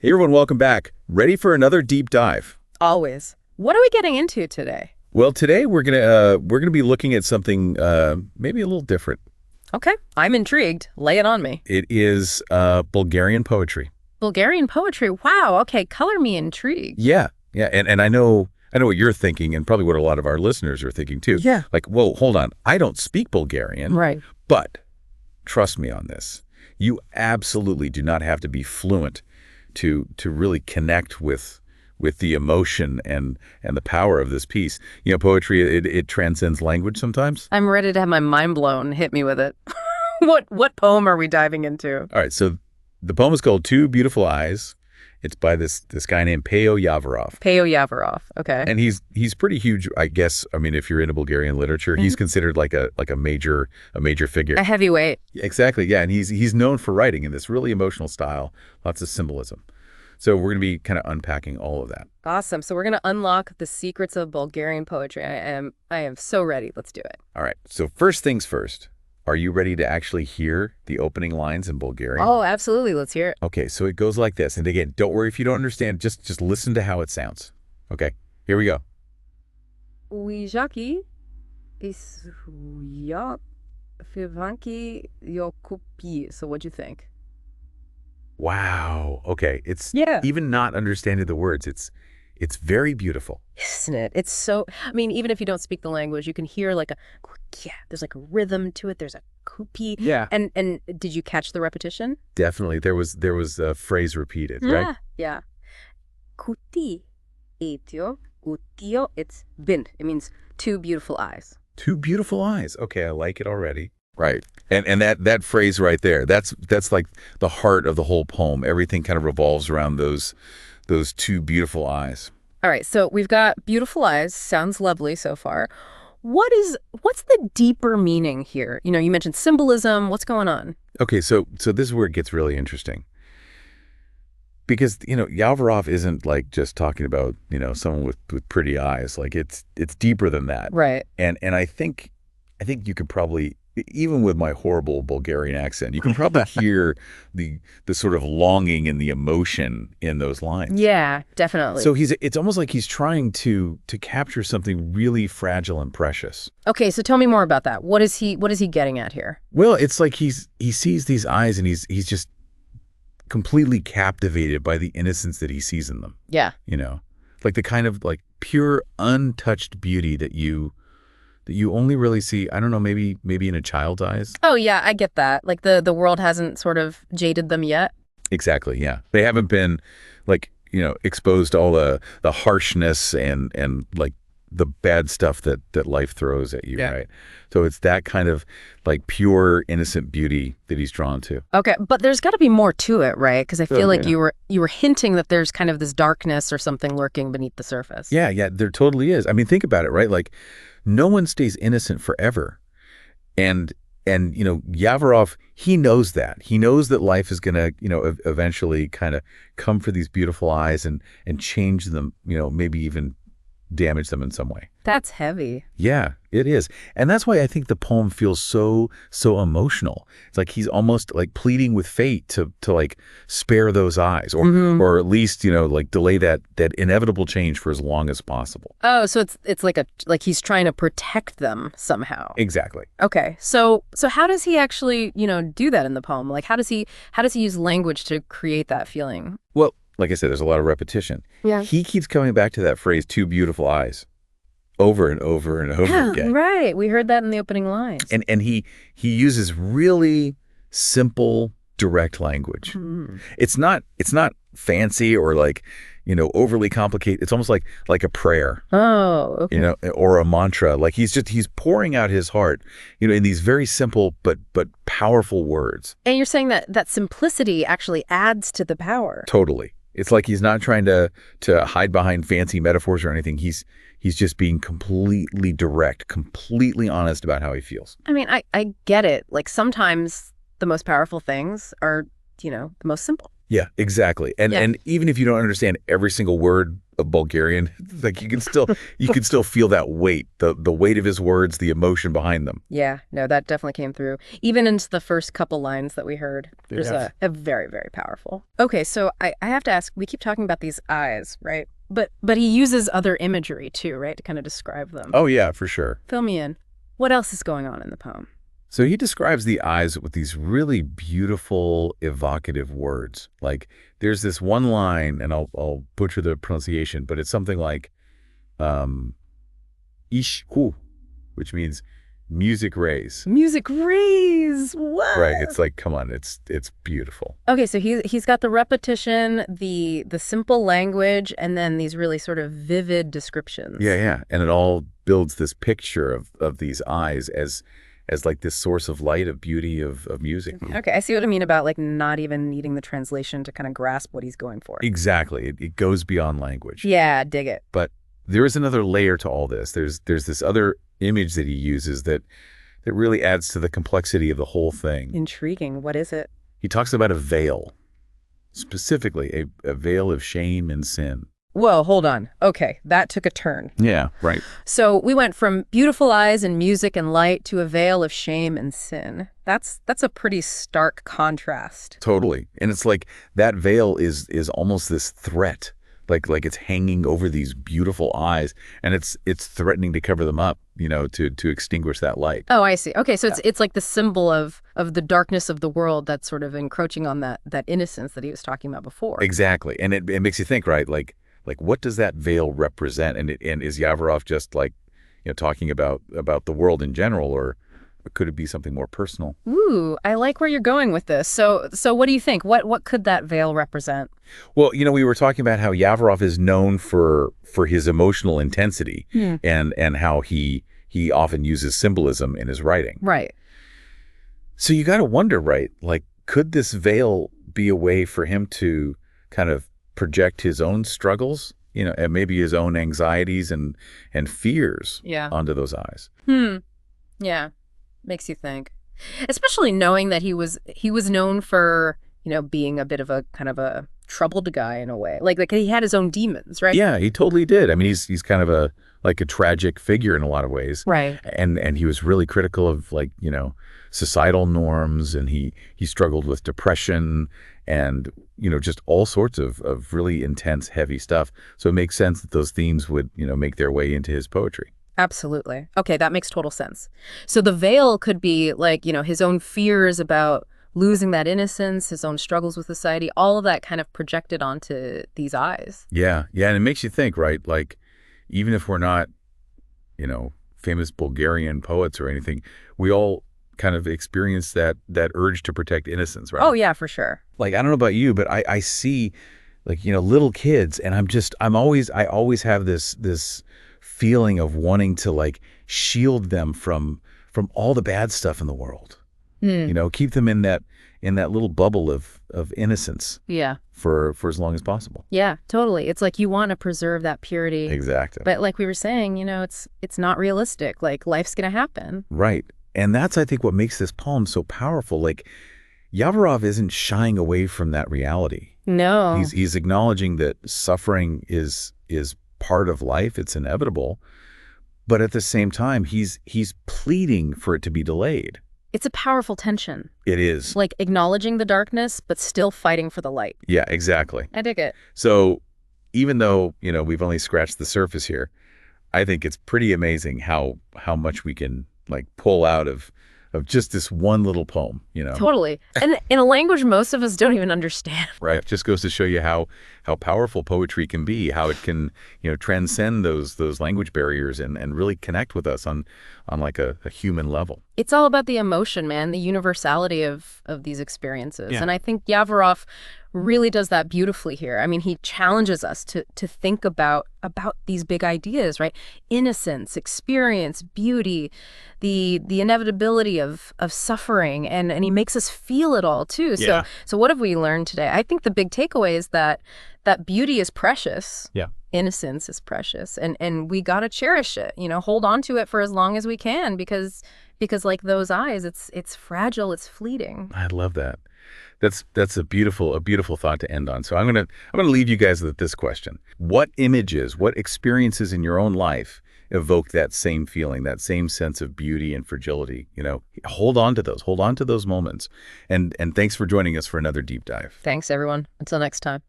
Hey everyone, welcome back. Ready for another deep dive? Always. What are we getting into today? Well, today we're gonna be looking at something maybe a little different. Okay, I'm intrigued. Lay it on me. It is Bulgarian poetry. Bulgarian poetry. Wow. Okay, color me intrigued. Yeah, and I know what you're thinking, and probably what a lot of our listeners are thinking too. Yeah. Like, whoa, hold on, I don't speak Bulgarian. Right. But trust me on this. You absolutely do not have to be fluent to really connect with the emotion and the power of this piece. You know, poetry, it transcends language sometimes. I'm ready to have my mind blown. Hit me with it. What poem are we diving into? All right, so the poem is called Two Beautiful Eyes. It's by this guy named Peyo Yavorov. Peyo Yavorov. Okay. And he's pretty huge, I guess. I mean, if you're into Bulgarian literature, he's considered like a major figure. A heavyweight. Exactly, yeah. And he's known for writing in this really emotional style, lots of symbolism. So we're going to be kind of unpacking all of that. Awesome. So we're going to unlock the secrets of Bulgarian poetry. I am so ready. Let's do it. All right. So first things first. Are you ready to actually hear the opening lines in Bulgarian? Oh, absolutely. Let's hear it. Okay, so it goes like this. And again, don't worry if you don't understand. Just listen to how it sounds. Okay, here we go. Уижаки исуя фиванки йокупи. So what'd you think? Wow. Okay, it's Yeah. even not understanding the words. It's very beautiful. Isn't it? It's so, I mean, even if you don't speak the language, you can hear like there's like a rhythm to it. There's a kupi. Yeah. And did you catch the repetition? Definitely. There was a phrase repeated, right? Yeah. Kuti etio, utio, it's bin. It means two beautiful eyes. Two beautiful eyes. Okay, I like it already. Right. And that phrase right there, that's like the heart of the whole poem. Everything kind of revolves around those two beautiful eyes. All right, so we've got beautiful eyes. Sounds lovely so far. What's the deeper meaning here? You know, you mentioned symbolism. What's going on? Okay, so this is where it gets really interesting. Because, you know, Yavorov isn't like just talking about, you know, someone with pretty eyes. Like it's deeper than that. Right. And I think you could probably, even with my horrible Bulgarian accent, you can probably hear the sort of longing and the emotion in those lines. Yeah, definitely. So it's almost like he's trying to capture something really fragile and precious. Okay, so tell me more about that. What is he getting at here? Well, it's like he sees these eyes and he's just completely captivated by the innocence that he sees in them. Yeah. You know, like the kind of like pure untouched beauty that you only really see, I don't know, maybe in a child's eyes. Oh, yeah, I get that. Like the world hasn't sort of jaded them yet. Exactly, yeah. They haven't been like, you know, exposed to all the harshness and like the bad stuff that life throws at you, right? So it's that kind of like pure innocent beauty that he's drawn to. Okay, but there's got to be more to it, right? Because I feel like you were hinting that there's kind of this darkness or something lurking beneath the surface. Yeah, there totally is. I mean, think about it, right? Like no one stays innocent forever. And you know, Yavorov, he knows that. He knows that life is going to, you know, eventually kind of come for these beautiful eyes and change them, you know, maybe even damage them in some way. That's heavy. Yeah, it is. And that's why I think the poem feels so emotional. It's like he's almost like pleading with fate to like spare those eyes or at least, you know, like delay that inevitable change for as long as possible. Oh, so it's like he's trying to protect them somehow. Exactly. Okay. So how does he actually, you know, do that in the poem? Like how does he use language to create that feeling? Well, like I said, there's a lot of repetition. Yeah. He keeps coming back to that phrase, two beautiful eyes, over and over and over again. Right. We heard that in the opening lines. And he uses really simple, direct language. It's not fancy or like, you know, overly complicated. It's almost like a prayer. Oh, okay. You know, or a mantra. Like he's pouring out his heart, you know, in these very simple but powerful words. And you're saying that simplicity actually adds to the power. Totally. It's like he's not trying to hide behind fancy metaphors or anything. He's just being completely direct, completely honest about how he feels. I mean, I get it. Like sometimes the most powerful things are, you know, the most simple. Yeah, exactly. And even if you don't understand every single word of Bulgarian. Like you can still feel that weight, the weight of his words, the emotion behind them. Yeah, no, that definitely came through. Even into the first couple lines that we heard. There's Yeah. a very, very powerful. Okay, so I have to ask, we keep talking about these eyes, right? But he uses other imagery too, right, to kind of describe them. Oh yeah, for sure. Fill me in. What else is going on in the poem? So he describes the eyes with these really beautiful, evocative words. Like there's this one line, and I'll butcher the pronunciation, but it's something like "ishku," which means music rays. Music rays. What? Right. It's like, come on, it's beautiful. Okay, so he's got the repetition, the simple language, and then these really sort of vivid descriptions. Yeah, yeah. And it all builds this picture of these eyes as like this source of light, of beauty, of music. Okay, I see what I mean about like not even needing the translation to kind of grasp what he's going for. Exactly. It goes beyond language. Yeah, dig it. But there is another layer to all this. There's this other image that he uses that really adds to the complexity of the whole thing. Intriguing. What is it? He talks about a veil, specifically a veil of shame and sin. Whoa, hold on. Okay, that took a turn. Yeah, right. So we went from beautiful eyes and music and light to a veil of shame and sin. That's a pretty stark contrast. Totally. And it's like that veil is almost this threat. Like it's hanging over these beautiful eyes, and it's threatening to cover them up, to extinguish that light. Oh, I see. Okay, so it's like the symbol of the darkness of the world that's sort of encroaching on that innocence that he was talking about before. Exactly. And it makes you think, right? Like what does that veil represent? And is Yavorov just like, talking about the world in general, or could it be something more personal? Ooh, I like where you're going with this. So what do you think? What could that veil represent? Well, we were talking about how Yavorov is known for his emotional intensity and how he often uses symbolism in his writing. Right. So you got to wonder, right? Like, could this veil be a way for him to kind of project his own struggles, and maybe his own anxieties and fears onto those eyes? Yeah. Makes you think. Especially knowing that he was known for, being a bit of a kind of a troubled guy in a way. Like he had his own demons, right? Yeah, he totally did. I mean, he's kind of a tragic figure in a lot of ways. Right. And he was really critical of societal norms, and he struggled with depression and just all sorts of really intense, heavy stuff. So it makes sense that those themes would make their way into his poetry. Absolutely. Okay, that makes total sense. So the veil could be like, his own fears about losing that innocence, his own struggles with society, all of that kind of projected onto these eyes. Yeah. Yeah. And it makes you think, right? Like, even if we're not, famous Bulgarian poets or anything, we all kind of experience that urge to protect innocence, right? Oh, yeah, for sure. Like, I don't know about you, but I see like, little kids, and I always have this feeling of wanting to like shield them from all the bad stuff in the world. Keep them in that little bubble of innocence. Yeah. For as long as possible. Yeah, totally. It's like you want to preserve that purity. Exactly. But like we were saying, it's not realistic. Like life's going to happen. Right. And that's, I think, what makes this poem so powerful. Like, Yavorov isn't shying away from that reality. No. He's acknowledging that suffering is part of life. It's inevitable. But at the same time, he's pleading for it to be delayed. It's a powerful tension. It is. Like acknowledging the darkness, but still fighting for the light. Yeah, exactly. I dig it. So even though, we've only scratched the surface here, I think it's pretty amazing how much we can like pull out of just this one little poem, Totally. And in a language most of us don't even understand. Right. It just goes to show you how powerful poetry can be, how it can, transcend those language barriers and really connect with us on like a human level. It's all about the emotion, man, the universality of these experiences. Yeah. And I think Yavorov really does that beautifully here. I mean, he challenges us to think about these big ideas, right? Innocence, experience, beauty, the inevitability of suffering, and he makes us feel it all too. Yeah. So what have we learned today? I think the big takeaway is that beauty is precious. Yeah. Innocence is precious, and we got to cherish it, hold on to it for as long as we can, because like those eyes, it's fragile, it's fleeting. I love that. That's a beautiful thought to end on. So I'm gonna leave you guys with this question. What images, what experiences in your own life evoke that same feeling, that same sense of beauty and fragility? Hold on to those. Hold on to those moments. And thanks for joining us for another deep dive. Thanks, everyone. Until next time.